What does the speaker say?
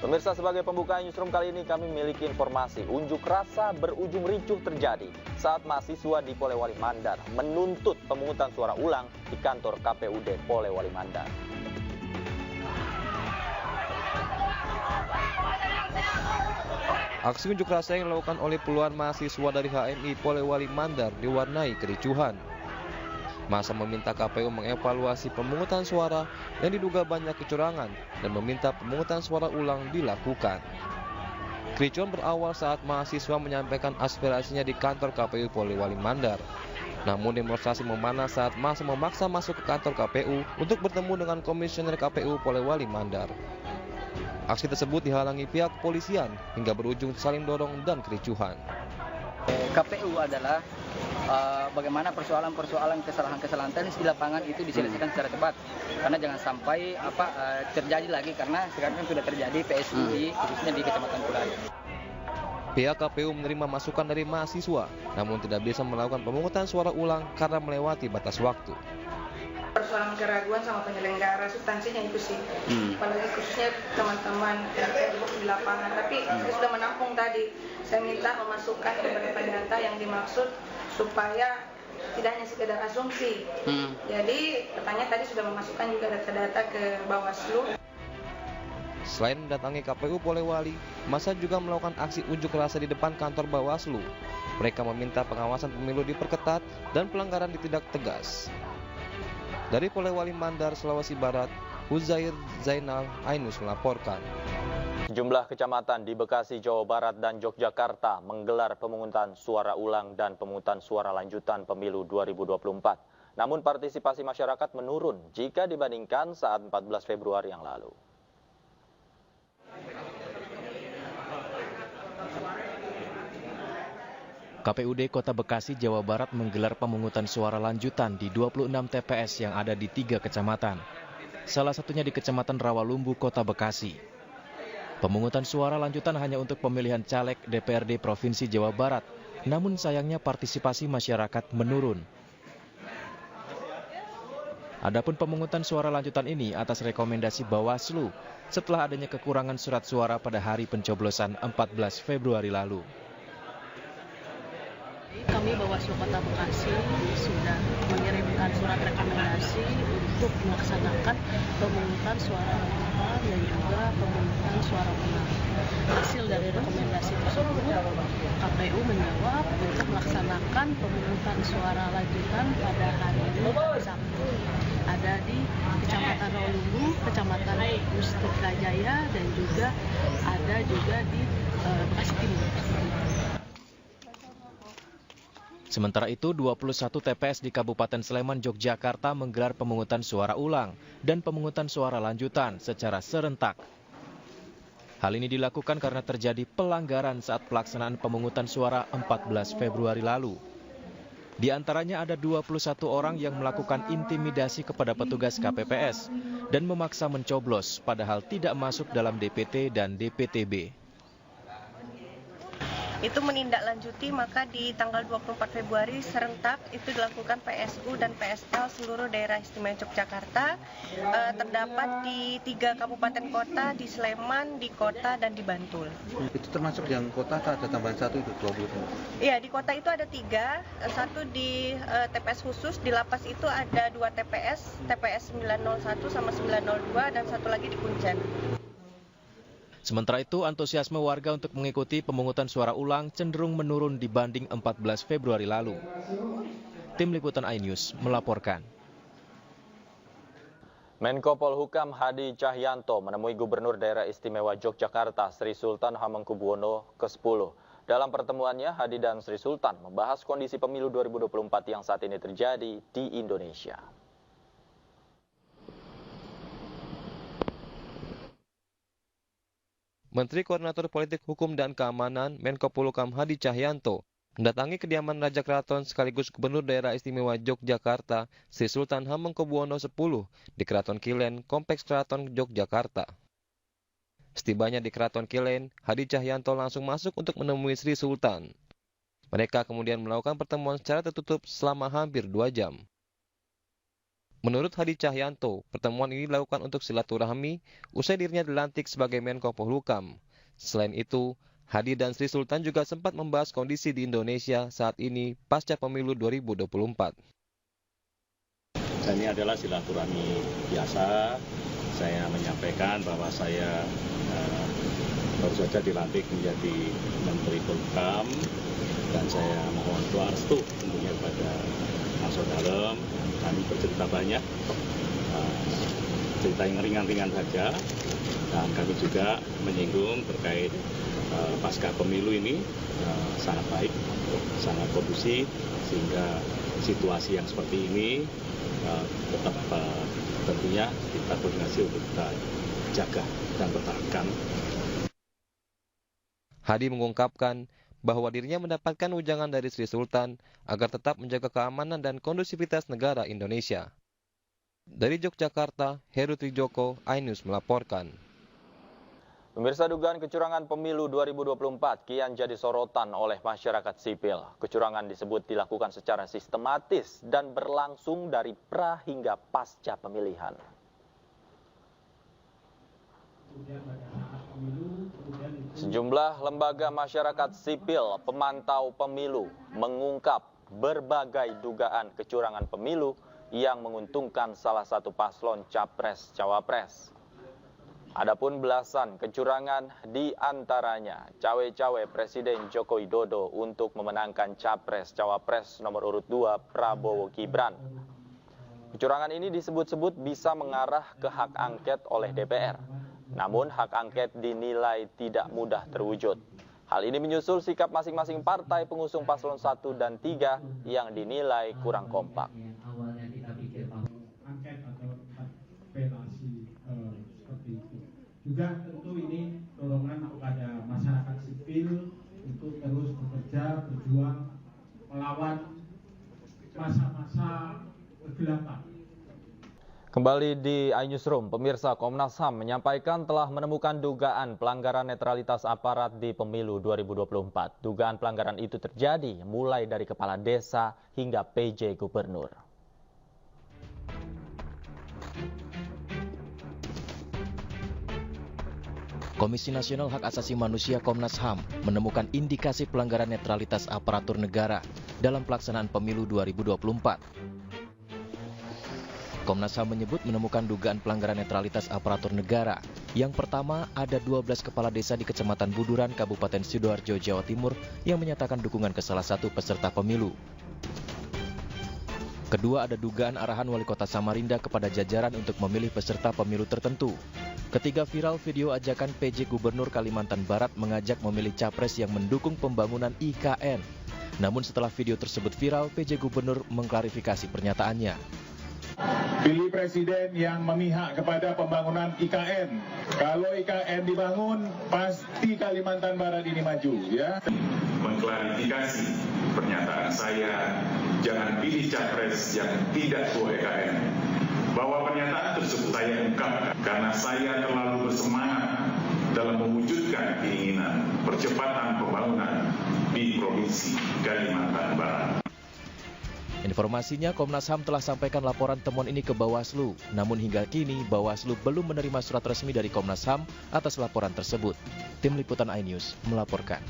Pemirsa, sebagai pembuka newsroom kali ini kami memiliki informasi unjuk rasa berujung ricuh terjadi saat mahasiswa di Polewali Mandar menuntut pemungutan suara ulang di kantor KPUD Polewali Mandar. Aksi unjuk rasa yang dilakukan oleh puluhan mahasiswa dari HMI Polewali Mandar diwarnai kericuhan. Massa meminta KPU mengevaluasi pemungutan suara yang diduga banyak kecurangan dan meminta pemungutan suara ulang dilakukan. Kericuhan berawal saat mahasiswa menyampaikan aspirasinya di kantor KPU Polewali Mandar. Namun demonstrasi memanas saat massa memaksa masuk ke kantor KPU untuk bertemu dengan komisioner KPU Polewali Mandar. Aksi tersebut dihalangi pihak kepolisian hingga berujung saling dorong dan kericuhan. KPU adalah bagaimana persoalan-persoalan kesalahan-kesalahan teknis di lapangan itu diselesaikan secara cepat, karena jangan sampai terjadi lagi, karena sekarang sudah terjadi PSU khususnya di Kecamatan Pulau. Pihak KPU menerima masukan dari mahasiswa, namun tidak bisa melakukan pemungutan suara ulang karena melewati batas waktu. Persoalan keraguan sama penyelenggara, substansinya itu sih, apalagi khususnya teman-teman di lapangan. Tapi saya sudah menampung tadi, saya minta memasukkan beberapa data yang dimaksud supaya tidak hanya sekedar asumsi. Jadi katanya tadi sudah memasukkan juga data-data ke Bawaslu. Selain mendatangi KPU Polewali, massa juga melakukan aksi unjuk rasa di depan kantor Bawaslu. Mereka meminta pengawasan pemilu diperketat dan pelanggaran ditindak tegas. Dari Polewali Mandar, Sulawesi Barat, Huzair Zainal Ainus melaporkan. Jumlah kecamatan di Bekasi, Jawa Barat dan Yogyakarta menggelar pemungutan suara ulang dan pemungutan suara lanjutan pemilu 2024. Namun partisipasi masyarakat menurun jika dibandingkan saat 14 Februari yang lalu. KPUD Kota Bekasi, Jawa Barat menggelar pemungutan suara lanjutan di 26 TPS yang ada di 3 kecamatan. Salah satunya di Kecamatan Rawalumbu, Kota Bekasi. Pemungutan suara lanjutan hanya untuk pemilihan caleg DPRD Provinsi Jawa Barat, namun sayangnya partisipasi masyarakat menurun. Adapun pemungutan suara lanjutan ini atas rekomendasi Bawaslu setelah adanya kekurangan surat suara pada hari pencoblosan 14 Februari lalu. Kami Bawaslu Kota Bekasi sudah mengirimkan surat rekomendasi untuk melaksanakan pemungutan suara lanjutan dan juga pemungutan suara ulang. Hasil dari rekomendasi tersebut, KPU menjawab untuk melaksanakan pemungutan suara lanjutan pada hari ini Sabtu. Ada di Kecamatan Rawalumbu, Kecamatan Mustika Jaya, dan juga ada juga di Bekasi Timur. Sementara itu, 21 TPS di Kabupaten Sleman, Yogyakarta menggelar pemungutan suara ulang dan pemungutan suara lanjutan secara serentak. Hal ini dilakukan karena terjadi pelanggaran saat pelaksanaan pemungutan suara 14 Februari lalu. Di antaranya ada 21 orang yang melakukan intimidasi kepada petugas KPPS dan memaksa mencoblos padahal tidak masuk dalam DPT dan DPTB. Itu menindaklanjuti, maka di tanggal 24 Februari serentak itu dilakukan PSU dan PSL seluruh daerah istimewa Yogyakarta, terdapat di 3 kabupaten kota, di Sleman, di kota, dan di Bantul. Itu termasuk yang kota ada tambahan 1 itu 20? Iya, di kota itu ada 3, 1 di TPS khusus, di Lapas itu ada 2 TPS, TPS 901 sama 902, dan 1 lagi di Kuncen. Sementara itu, antusiasme warga untuk mengikuti pemungutan suara ulang cenderung menurun dibanding 14 Februari lalu. Tim Liputan iNews melaporkan. Menko Polhukam Hadi Cahyanto menemui Gubernur Daerah Istimewa Yogyakarta Sri Sultan Hamengkubuwono ke-10. Dalam pertemuannya, Hadi dan Sri Sultan membahas kondisi pemilu 2024 yang saat ini terjadi di Indonesia. Menteri Koordinator Politik Hukum dan Keamanan Menko Polhukam Hadi Cahyanto mendatangi kediaman Raja Keraton sekaligus Gubernur Daerah Istimewa Yogyakarta Sri Sultan Hamengkubuwono X di Keraton Kilen, Kompleks Keraton Yogyakarta. Setibanya di Keraton Kilen, Hadi Cahyanto langsung masuk untuk menemui Sri Sultan. Mereka kemudian melakukan pertemuan secara tertutup selama hampir 2 jam. Menurut Hadi Cahyanto, pertemuan ini dilakukan untuk silaturahmi usai dirinya dilantik sebagai Menko Polhukam. Selain itu, Hadi dan Sri Sultan juga sempat membahas kondisi di Indonesia saat ini pasca pemilu 2024. Ini adalah silaturahmi biasa. Saya menyampaikan bahwa saya baru saja dilantik menjadi Menteri Polhukam dan saya mohon doa restu tentunya kepada Masuk Dalam. Kami bercerita banyak, cerita yang ringan-ringan saja, dan kami juga menyinggung terkait pasca pemilu ini sangat baik, sangat kondusif, sehingga situasi yang seperti ini tetap tentunya kita koordinasi untuk kita jaga dan pertahankan. Hadi mengungkapkan bahwa dirinya mendapatkan ujangan dari Sri Sultan agar tetap menjaga keamanan dan kondusivitas negara Indonesia. Dari Yogyakarta, Heru Trijoko, iNews melaporkan. Pemirsa, dugaan kecurangan pemilu 2024 kian jadi sorotan oleh masyarakat sipil. Kecurangan disebut dilakukan secara sistematis dan berlangsung dari pra hingga pasca pemilihan. Sejumlah lembaga masyarakat sipil pemantau pemilu mengungkap berbagai dugaan kecurangan pemilu yang menguntungkan salah satu paslon Capres-Cawapres. Adapun belasan kecurangan di antaranya cawe-cawe Presiden Joko Widodo untuk memenangkan Capres-Cawapres nomor urut 2 Prabowo Gibran. Kecurangan ini disebut-sebut bisa mengarah ke hak angket oleh DPR. Namun hak angket dinilai tidak mudah terwujud. Hal ini menyusul sikap masing-masing partai pengusung paslon 1 dan 3 yang dinilai kurang kompak. Juga tentu ini dorongan kepada masyarakat sipil untuk terus bekerja, berjuang, melawan masa-masa kegelapan. Kembali di iNewsroom, pemirsa, Komnas HAM menyampaikan telah menemukan dugaan pelanggaran netralitas aparat di pemilu 2024. Dugaan pelanggaran itu terjadi mulai dari kepala desa hingga PJ Gubernur. Komisi Nasional Hak Asasi Manusia Komnas HAM menemukan indikasi pelanggaran netralitas aparatur negara dalam pelaksanaan pemilu 2024. Komnas HAM menyebut menemukan dugaan pelanggaran netralitas aparatur negara. Yang pertama, ada 12 kepala desa di Kecamatan Buduran, Kabupaten Sidoarjo, Jawa Timur yang menyatakan dukungan ke salah satu peserta pemilu. Kedua, ada dugaan arahan Wali Kota Samarinda kepada jajaran untuk memilih peserta pemilu tertentu. Ketiga, viral video ajakan PJ Gubernur Kalimantan Barat mengajak memilih capres yang mendukung pembangunan IKN. Namun setelah video tersebut viral, PJ Gubernur mengklarifikasi pernyataannya. Pilih presiden yang memihak kepada pembangunan IKN. Kalau IKN dibangun, pasti Kalimantan Barat ini maju, ya. Mengklarifikasi pernyataan saya, jangan pilih capres yang tidak pro IKN. Bahwa pernyataan tersebut saya ungkapkan karena saya terlalu bersemangat dalam mewujudkan keinginan percepatan pembangunan di Provinsi Kalimantan Barat. Informasinya, Komnas HAM telah sampaikan laporan temuan ini ke Bawaslu. Namun hingga kini, Bawaslu belum menerima surat resmi dari Komnas HAM atas laporan tersebut. Tim Liputan iNews melaporkan.